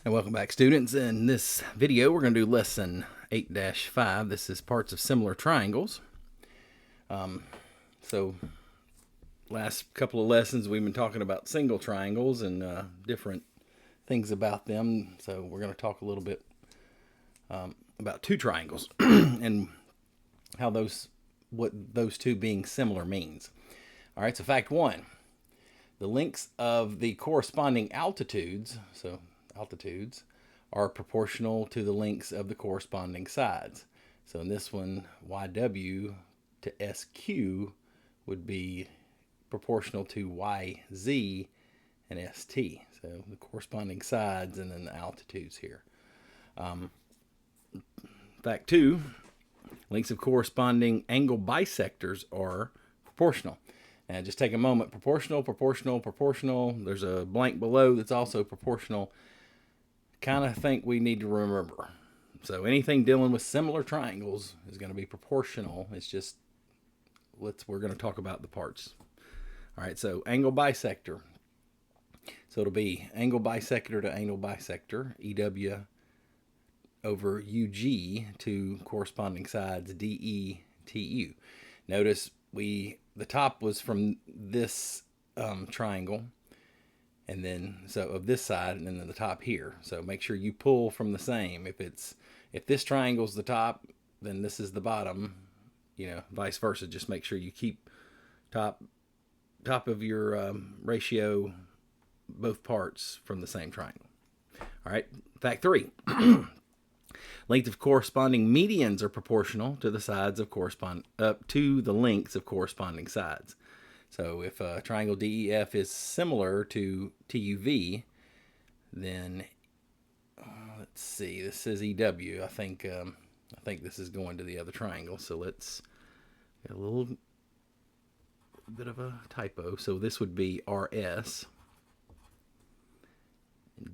And welcome back, students. In this video, we're going to do lesson 8-5. This is parts of similar triangles. So last couple of lessons, we've been talking about single triangles and different things about them. So we're going to talk a little bit about two triangles and how what those two being similar means. All right, so fact one, the lengths of the corresponding altitudes, are proportional to the lengths of the corresponding sides. So in this one, YW to SQ would be proportional to YZ and ST. So the corresponding sides and then the altitudes here. Fact two, lengths of corresponding angle bisectors are proportional. And just take a moment. Proportional, proportional, proportional. There's a blank below that's also proportional. Kind of think we need to remember. So anything dealing with similar triangles is going to be proportional. It's just, we're going to talk about the parts. All right, so angle bisector. So it'll be angle bisector to angle bisector, EW over UG to corresponding sides, DE, TU. Notice the top was from this triangle, and then so of this side, and then the top here. So make sure you pull from the same. If this triangle's the top, then this is the bottom. Vice versa. Just make sure you keep top of your ratio, both parts from the same triangle. All right. Fact three. Length of corresponding medians are proportional to the sides of to the lengths of corresponding sides. So if a triangle DEF is similar to TUV, then let's see. This says EW. I think this is going to the other triangle. So let's get a little bit of a typo. So this would be RS,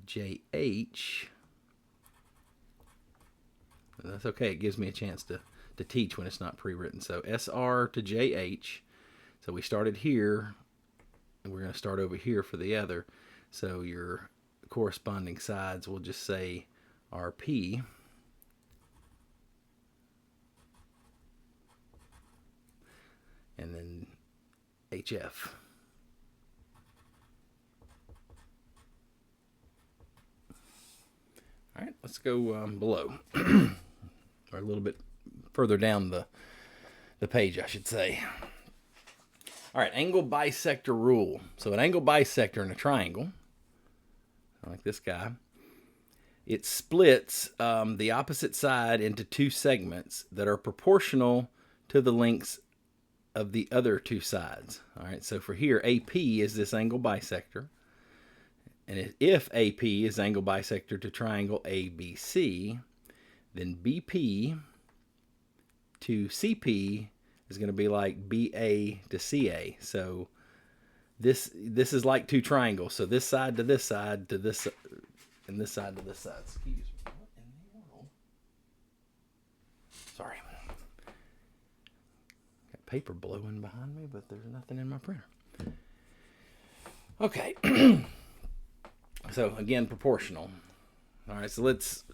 JH. That's okay. It gives me a chance to teach when it's not pre-written. So SR to JH. So we started here, and we're going to start over here for the other. So your corresponding sides will just say RP. And then HF. All right, let's go below. Or a little bit further down the page, I should say. All right, angle bisector rule. So an angle bisector in a triangle, like this guy, it splits the opposite side into two segments that are proportional to the lengths of the other two sides. All right, so for here, AP is this angle bisector. And if AP is angle bisector to triangle ABC, then BP to CP is going to be like BA to CA. So this is like two triangles. So this side to this side to this, and this side to this side. Excuse me. What in the world? Sorry. Got paper blowing behind me, but there's nothing in my printer. Okay. So again, proportional. All right, so let's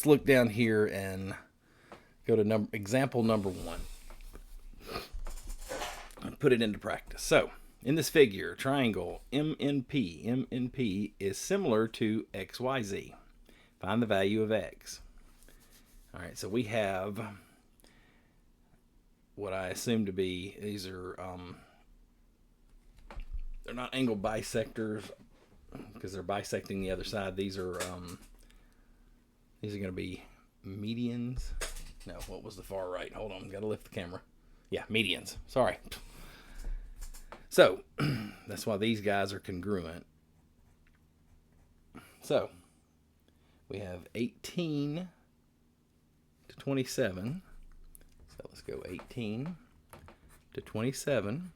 look down here and go to example number one. And put it into practice. So in this figure, triangle MNP is similar to XYZ. Find the value of X. All right, so we have what I assume to be, these are they're not angle bisectors, because they're bisecting the other side. These are going to be medians. No, what was the far right? Hold on, got to lift the camera. Yeah, medians. Sorry. So that's why these guys are congruent. So we have 18 to 27. So let's go 18 to 27.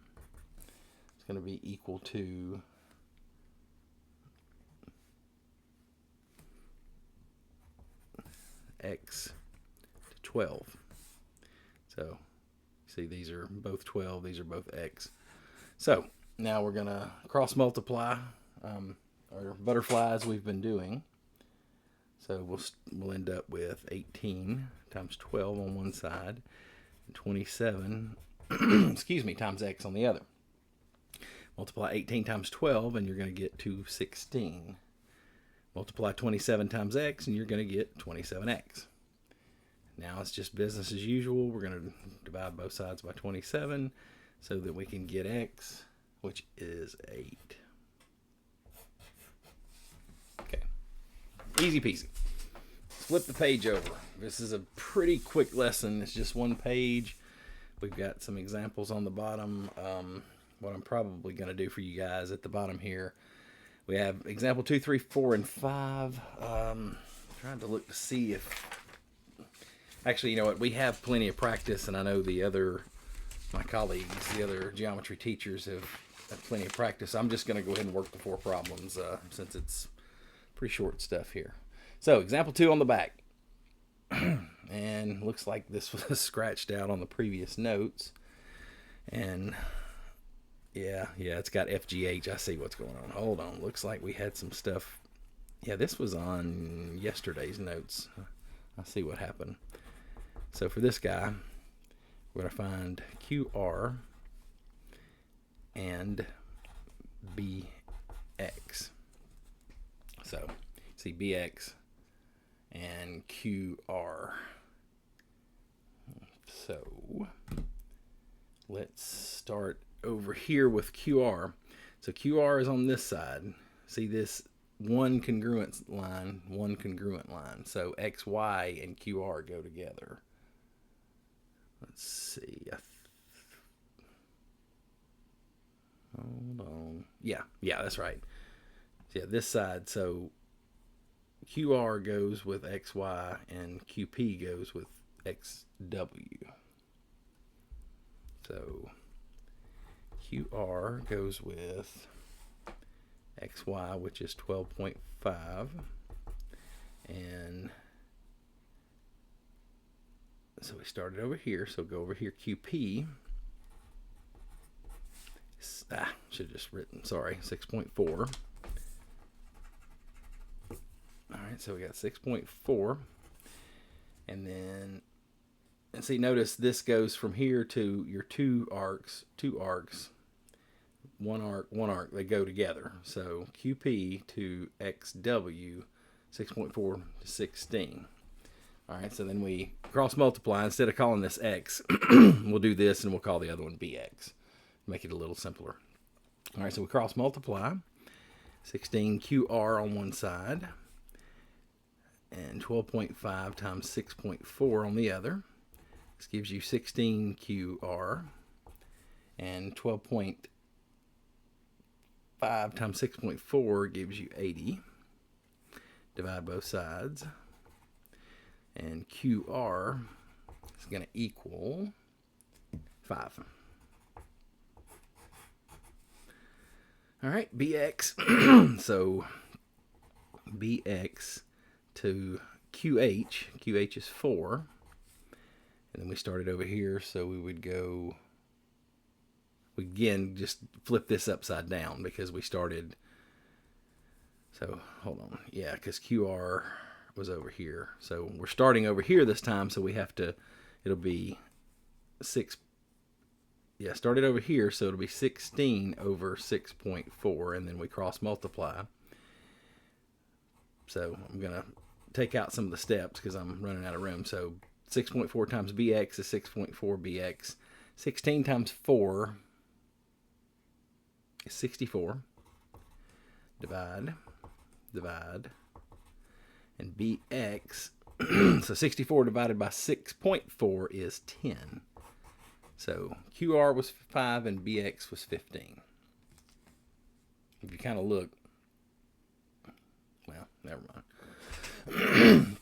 It's going to be equal to X to 12. So see, these are both 12, these are both X. So now we're going to cross multiply our butterflies we've been doing. So we'll end up with 18 times 12 on one side, and 27, excuse me, times x on the other. Multiply 18 times 12, and you're going to get 216. Multiply 27 times x, and you're going to get 27x. Now it's just business as usual. We're going to divide both sides by 27 so that we can get x, which is 8. Okay, easy peasy. Flip the page over. This is a pretty quick lesson. It's just one page. We've got some examples on the bottom. What I'm probably going to do for you guys at the bottom here, we have example 2, 3, 4, and 5. Trying to look to see if, actually, you know what, we have plenty of practice, and I know my colleagues, the other geometry teachers have plenty of practice. I'm just going to go ahead and work the 4 problems since it's pretty short stuff here. So example 2 on the back. And looks like this was scratched out on the previous notes. And yeah, it's got FGH. I see what's going on. Hold on. Looks like we had some stuff. Yeah, this was on yesterday's notes. I see what happened. So for this guy, we're going to find QR and BX. So see BX and QR. So let's start over here with QR. So QR is on this side. See this one congruent line. So XY and QR go together. Let's see. Hold on. Yeah, that's right. Yeah, this side. So QR goes with XY and QP goes with XW. So QR goes with XY, which is 12.5, and so we started over here, so go over here, QP, should have just written, sorry, 6.4. Alright, so we got 6.4, and then, and see, notice this goes from here to your two arcs, one arc, they go together. So QP to XW, 6.4 to 16. All right, so then we cross multiply. Instead of calling this X, we'll do this and we'll call the other one BX. Make it a little simpler. All right, so we cross multiply. 16 QR on one side and 12.5 times 6.4 on the other. This gives you 16 QR and 12.5 times 6.4 gives you 80. Divide both sides. And QR is going to equal 5. All right, BX. So BX to QH. QH is 4. And then we started over here, so we would go, again, just flip this upside down because we started, so hold on, yeah, because QR was over here. So we're starting over here this time, so we have to, it'll be 6, yeah, started over here, so it'll be 16 over 6.4, and then we cross multiply. So I'm going to take out some of the steps because I'm running out of room. So 6.4 times BX is 6.4 BX. 16 times 4 is 64. Divide. And BX, so 64 divided by 6.4 is 10. So QR was 5 and BX was 15. If you kind of look, well, never mind.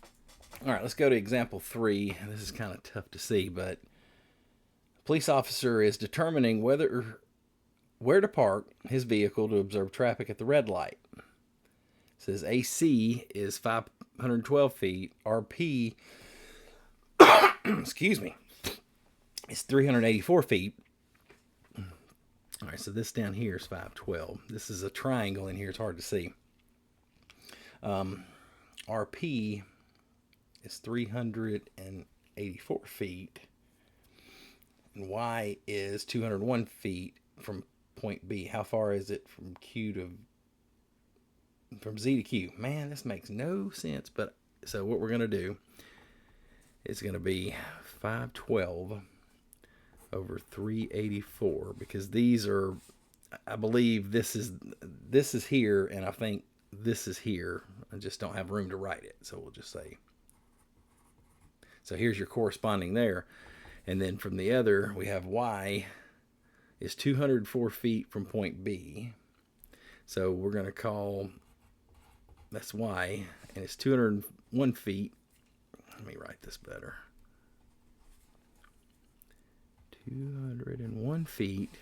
All right, let's go to example 3. This is kind of tough to see, but a police officer is determining where to park his vehicle to observe traffic at the red light. It says AC is 512 feet. RP, excuse me, is 384 feet. All right, so this down here is 512. This is a triangle in here. It's hard to see. RP is 384 feet, and Y is 201 feet from point B. How far is it from Z to Q? Man, this makes no sense. But so what we're going to do is going to be 512 over 384, because these are, I believe this is here, and I think this is here. I just don't have room to write it, so we'll just say. So here's your corresponding there. And then from the other, we have Y is 204 feet from point B. So we're going to call, that's Y, and it's 201 feet. Let me write this better. 201 feet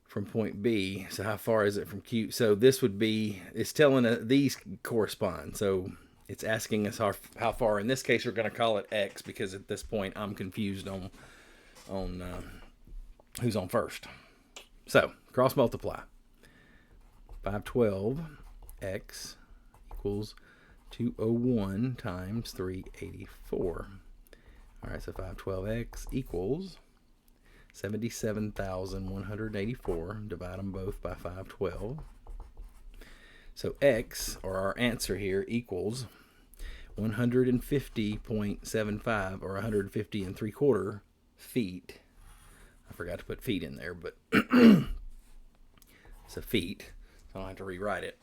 from point B. So how far is it from Q? So this would be, it's telling us these correspond. So it's asking us how far. In this case, we're going to call it X, because at this point I'm confused on who's on first. So cross multiply. 512 X equals 201 times 384. All right, so 512X equals 77,184. Divide them both by 512. So X, or our answer here, equals 150.75, or 150 3/4 feet. I forgot to put feet in there, but it's a feet, so I don't have to rewrite it.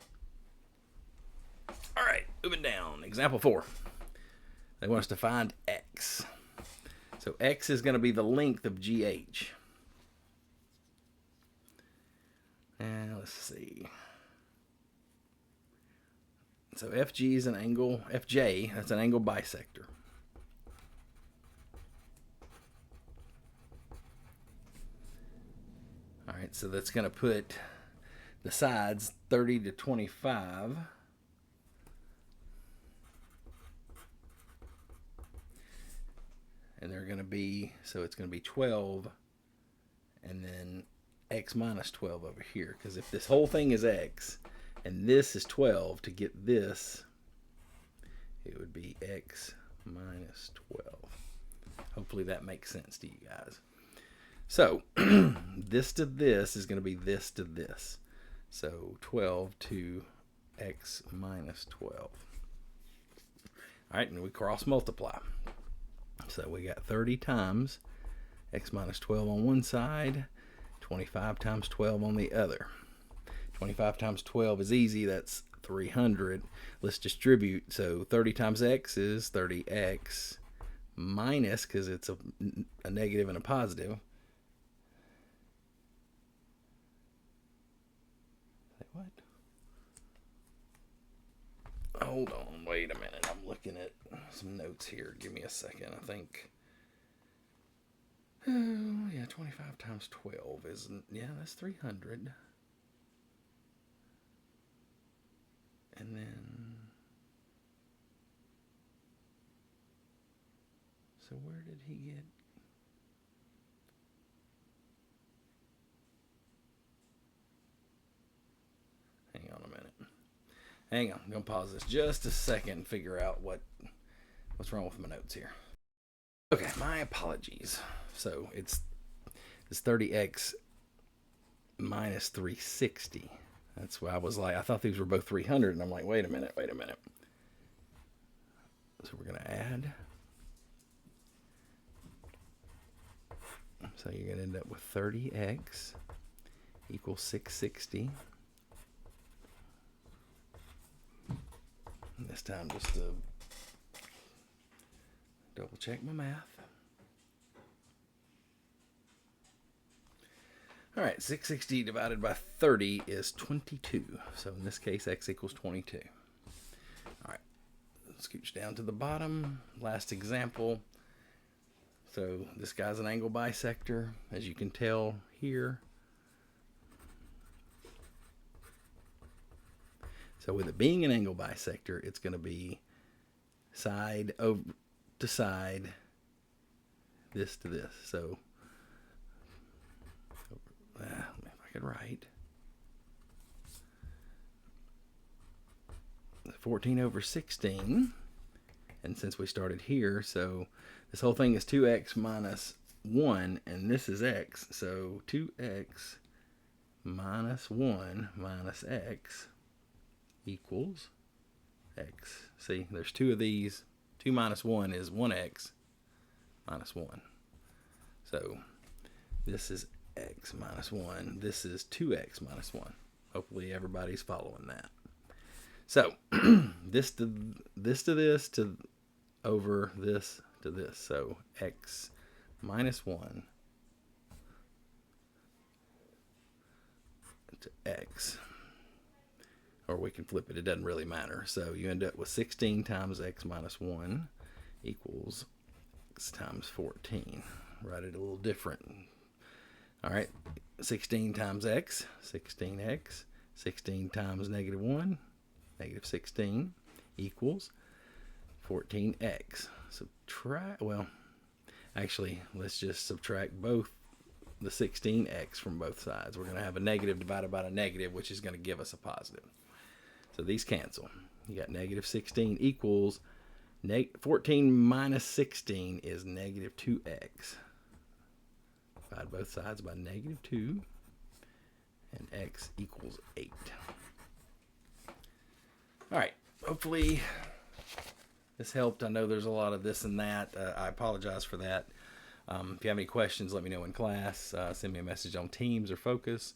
All right, moving down. Example 4. They want us to find X. So X is going to be the length of GH. And let's see. So FG is an angle, FJ, that's an angle bisector. All right, so that's going to put the sides 30 to 25. And they're going to be, so it's going to be 12, and then X minus 12 over here. Because if this whole thing is X, and this is 12, to get this, it would be X minus 12. Hopefully that makes sense to you guys. So this to this is going to be this to this. So 12 to X minus 12. All right, and we cross multiply. So we got 30 times X minus 12 on one side, 25 times 12 on the other. 25 times 12 is easy, that's 300. Let's distribute. So 30 times X is 30X minus, because it's a negative and a positive. What? Hold on, wait a minute. I'm looking at some notes here. Give me a second. I think, oh yeah, 25 times 12 is, yeah, that's 300. And then, so where did he get? Hang on a minute. Hang on, I'm going to pause this just a second and figure out what's wrong with my notes here. Okay, my apologies. So it's 30X minus 360. That's why I was like, I thought these were both 300, and I'm like, wait a minute. So we're going to add. So you're going to end up with 30X equals 660. And this time just to double check my math. All right, 660 divided by 30 is 22. So in this case, X equals 22. All right, scooch down to the bottom. Last example. So this guy's an angle bisector, as you can tell here. So with it being an angle bisector, it's going to be side over to side, this to this. So if I could write, 14 over 16. And since we started here, so this whole thing is 2x minus 1, and this is x. So 2x minus 1 minus x equals x. See, there's two of these. 2 minus 1 is 1x minus 1. So this is x minus 1. This is 2x minus 1. Hopefully everybody's following that. So this to this to this to over this to this. So x minus 1 to x. Or we can flip it. It doesn't really matter. So you end up with 16 times x minus 1 equals x times 14. Write it a little different. All right. 16 times x, 16x. 16 times negative 1, negative 16 equals 14x. Subtract, well, actually, let's just subtract both the 16x from both sides. We're going to have a negative divided by a negative, which is going to give us a positive. So these cancel. You got negative 16 equals 14 minus 16 is negative 2x. Divide both sides by negative 2, and x equals 8. All right, hopefully this helped. I know there's a lot of this and that. I apologize for that. If you have any questions, let me know in class. Send me a message on Teams or Focus.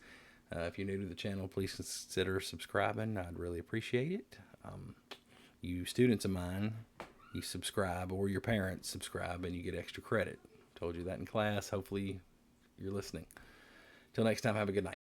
If you're new to the channel, please consider subscribing. I'd really appreciate it. You students of mine, you subscribe, or your parents subscribe, and you get extra credit. Told you that in class. Hopefully you're listening. Till next time, have a good night.